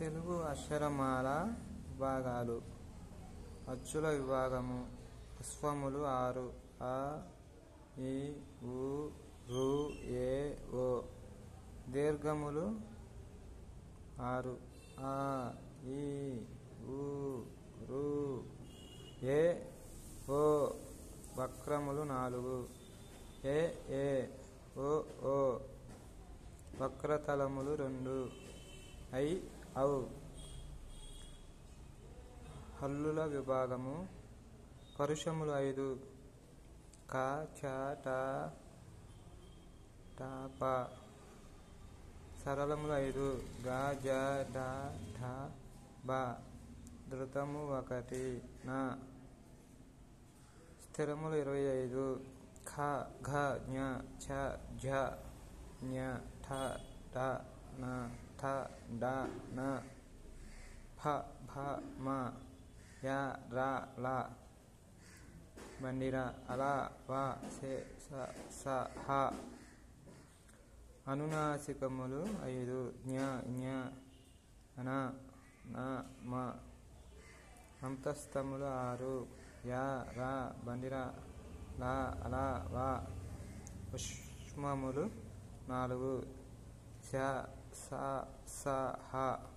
తెలుగు అక్షరమాల విభాగాలు. అచ్చుల విభాగము. అశ్వములు 6. అ, ఇ, ఉ, ఋ, ఎ, ఓ. దీర్ఘములు 6. ఆ, ఈ, ఉ, ఋ, ఎ, ఓ. వక్రములు 4. ఎ, ఏ, ఓ, ఓ. వక్రతలములు 2. ఐ, ఔ. హల్లుల విభాగము. పరుషములు 5. క, చ, ట, ప. సరళములు 5. గ, జ, డ, ఢ, బ. ధృతము 1. న. స్థిరములు 25. ఖ, ఘ, ఞ, ఛ, ఝ, ఞ, ఠ, డ, ణ, ఠ, డ, ణ. ఫ, భ, మ. య, ర, ల. బండిర. అల, వ, సె, స, స, హ. అనునాసికములు 5. జ్ఞ, ఞ, ణ, న, మ. అంతస్థములు 6. య, ర, బండిర, ల, అల, వ. ఉష్మములు 4. శ, స, స, హ.